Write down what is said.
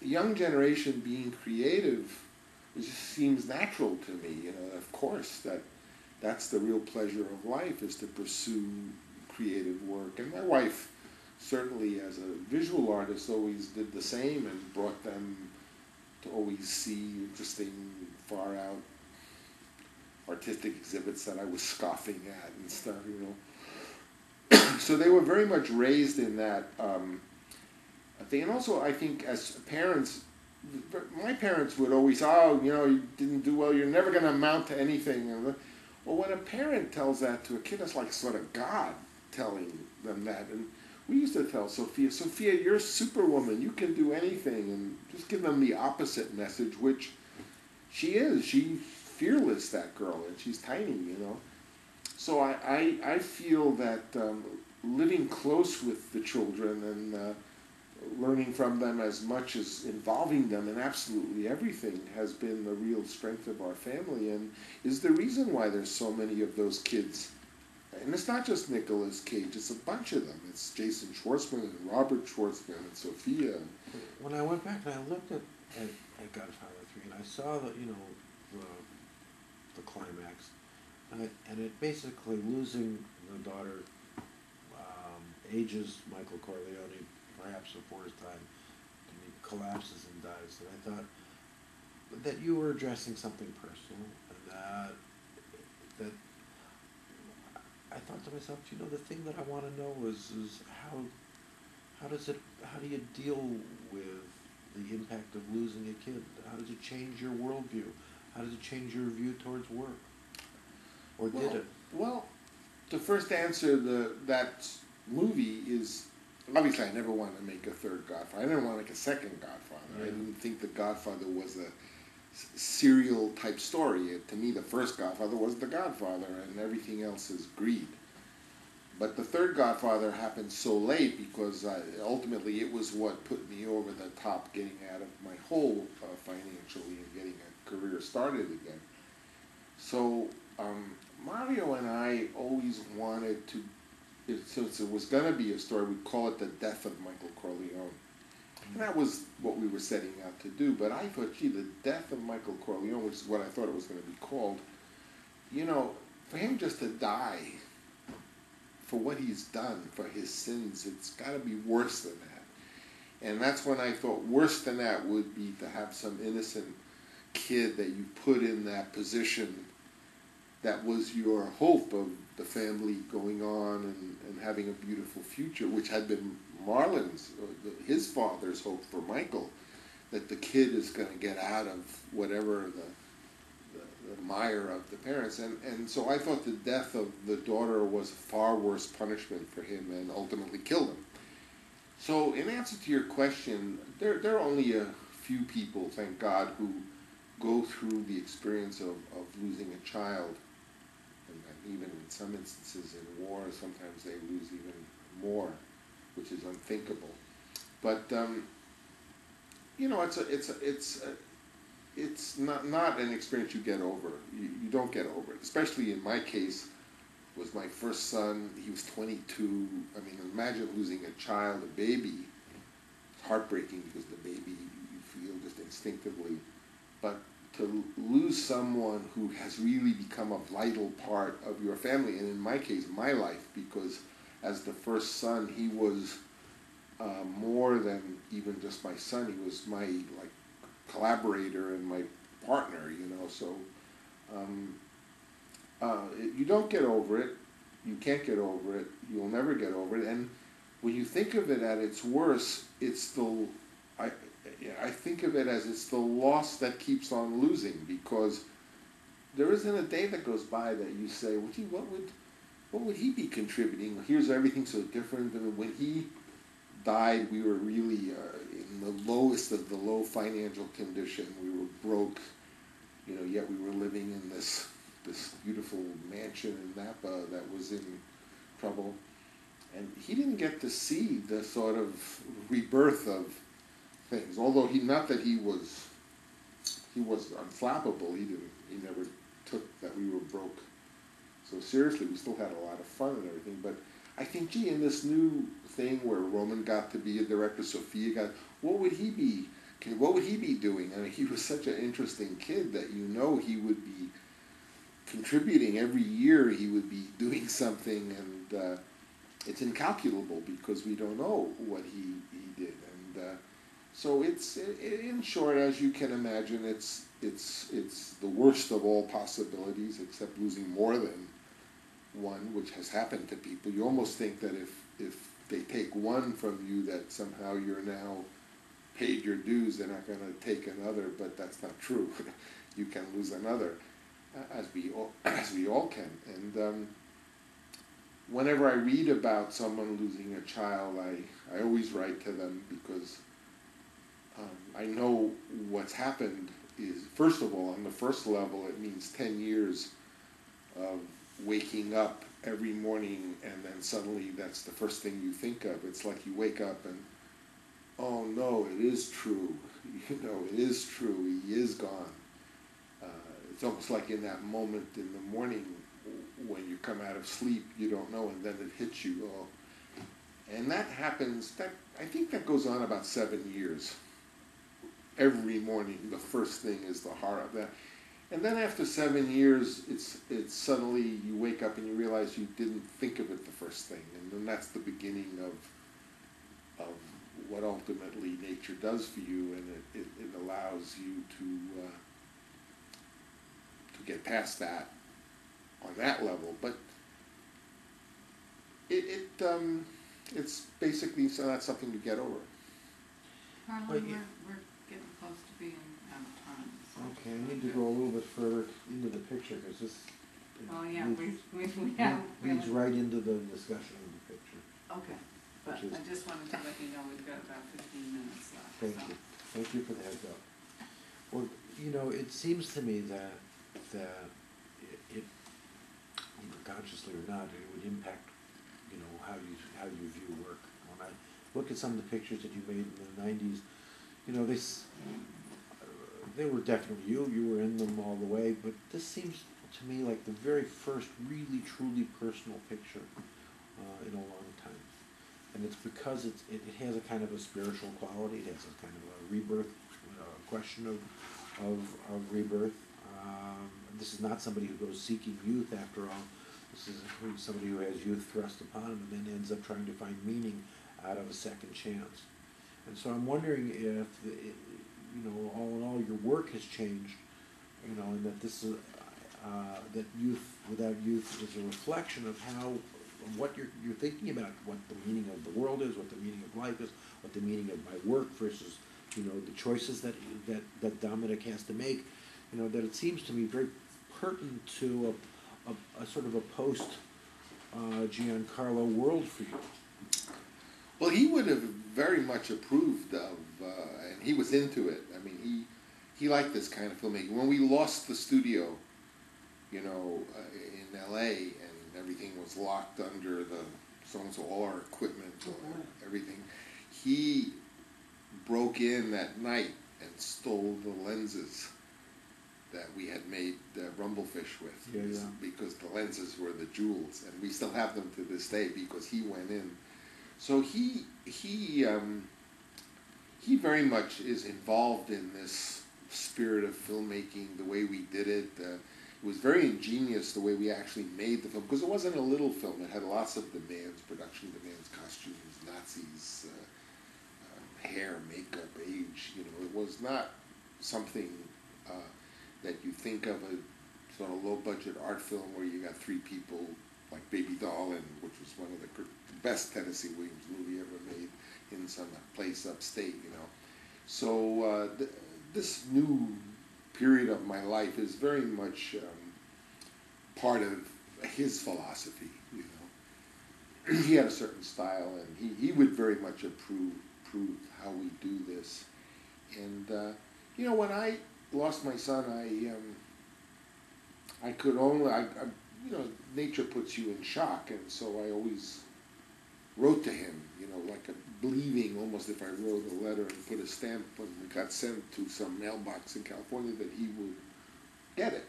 the young generation being creative, it just seems natural to me. You know, of course, that's the real pleasure of life, is to pursue creative work. And my wife, certainly as a visual artist, always did the same and brought them to always see interesting, far out artistic exhibits that I was scoffing at and stuff, you know. So they were very much raised in that thing. And also, I think as parents, my parents would always, oh, you know, you didn't do well, you're never going to amount to anything. Well, when a parent tells that to a kid, it's like sort of God telling them that. And we used to tell Sophia, Sophia, you're a superwoman, you can do anything, and just give them the opposite message, which she is. She's fearless, that girl, and she's tiny, you know. So I feel that living close with the children and learning from them as much as involving them in absolutely everything has been the real strength of our family, and is the reason why there's so many of those kids. And it's not just Nicolas Cage, it's a bunch of them. It's Jason Schwartzman and Robert Schwartzman and Sophia. When I went back and I looked at Godfather 3 and I saw the climax, and it basically, losing the daughter ages Michael Corleone perhaps before his time, and he collapses and dies. And I thought that you were addressing something personal, and that I thought to myself, you know, the thing that I want to know is how do you deal with the impact of losing a kid? How does it change your worldview? How does it change your view towards work? Or did it? Well, to first answer that movie is, obviously I never wanted to make a third Godfather. I never want to make a second Godfather. Yeah. I didn't think The Godfather was a serial type story. To me, the first Godfather was The Godfather, and everything else is greed. But the third Godfather happened so late because ultimately it was what put me over the top, getting out of my hole financially and getting a career started again. So Mario and I always wanted to, since it was going to be a story, we'd call it The Death of Michael Corleone. And that was what we were setting out to do. But I thought, gee, The Death of Michael Corleone, which is what I thought it was going to be called, you know, for him just to die for what he's done, for his sins, it's got to be worse than that. And that's when I thought worse than that would be to have some innocent kid that you put in that position that was your hope of the family going on and having a beautiful future, which had been Marlon's, his father's hope for Michael, that the kid is going to get out of whatever the mire of the parents. And so I thought the death of the daughter was a far worse punishment for him and ultimately killed him. So in answer to your question, there are only a few people, thank God, who go through the experience of losing a child. And even in some instances in war, sometimes they lose even more, which is unthinkable. But you know, it's not an experience you get over. You don't get over it. Especially in my case, it was my first son. He was 22. I mean, imagine losing a child, a baby. It's heartbreaking because the baby you feel just instinctively. But to lose someone who has really become a vital part of your family, and in my case, my life, because as the first son, he was more than even just my son. He was my collaborator and my partner, you know. So you don't get over it. You can't get over it. You'll never get over it. And when you think of it at its worst, it's I think of it as it's the loss that keeps on losing, because there isn't a day that goes by that you say, well, gee, what would he be contributing? Here's everything so different. I mean, when he died, we were really in the lowest of the low financial condition. We were broke, you know, yet we were living in this beautiful mansion in Napa that was in trouble. And he didn't get to see the sort of rebirth of things. Although not that he was unflappable. He never took that we were broke so seriously. We still had a lot of fun and everything. But I think, gee, in this new thing where Roman got to be a director, Sophia what would he be okay, what would he be doing? I mean, he was such an interesting kid that he would be contributing every year. He would be doing something, and it's incalculable because we don't know what he did. And so it's, in short, as you can imagine, it's the worst of all possibilities, except losing more than one, which has happened to people. You almost think that if they take one from you, that somehow you're now paid your dues, they're not going to take another, but that's not true. You can lose another, as we all can. And whenever I read about someone losing a child, I always write to them because I know what's happened is, first of all, on the first level, it means 10 years of waking up every morning, and then suddenly that's the first thing you think of. It's like you wake up and, oh no, it is true. It is true. He is gone. It's almost like in that moment in the morning when you come out of sleep, you don't know, and then it hits you. Oh. And that happens, I think that goes on about 7 years. Every morning, the first thing is the horror of that. And then after 7 years, it's suddenly you wake up and you realize you didn't think of it the first thing. And then that's the beginning of what ultimately nature does for you, and it allows you to get past that on that level. But it's basically, so that's something to get over. Harlan, we're getting close to being out of time. So Okay, I need to go a little bit further into the picture because this oh yeah, leads right into the discussion of the picture. Okay, but I just wanted to let you know we've got about 15 minutes left. Thank you. Thank you for the heads up. Well, it seems to me that it consciously or not, it would impact, how you view work. When I look at some of the pictures that you made in the 90s, they were definitely you. You were in them all the way. But this seems to me like the very first really, truly personal picture in a long time. And it's because it has a kind of a spiritual quality. It has a kind of a rebirth, question of rebirth. This is not somebody who goes seeking youth after all. This is somebody who has youth thrust upon him and then ends up trying to find meaning out of a second chance. And so I'm wondering if, all in all, your work has changed, and that this is, that youth without youth is a reflection of what you're thinking about, what the meaning of the world is, what the meaning of life is, what the meaning of my work versus, the choices that Dominic has to make, that it seems to me very pertinent to a sort of a post Giancarlo world for you. Well, he would have very much approved of, and he was into it. I mean, he liked this kind of filmmaking. When we lost the studio, in L.A., and everything was locked under so all our equipment, everything, he broke in that night and stole the lenses that we had made Rumblefish with, because the lenses were the jewels, and we still have them to this day because he went in. So he very much is involved in this spirit of filmmaking, the way we did it. It was very ingenious the way we actually made the film, because it wasn't a little film. It had lots of demands, production demands, costumes, Nazis, hair, makeup, age. It was not something that you think of a sort of low-budget art film where you got 3 people like Baby Doll, which was one of the best Tennessee Williams movie ever made in some place upstate, So this new period of my life is very much part of his philosophy, He had a certain style, and he would very much approve how we do this. And, when I lost my son, I could only, nature puts you in shock, and so I always wrote to him, like believing almost if I wrote a letter and put a stamp when it got sent to some mailbox in California that he would get it.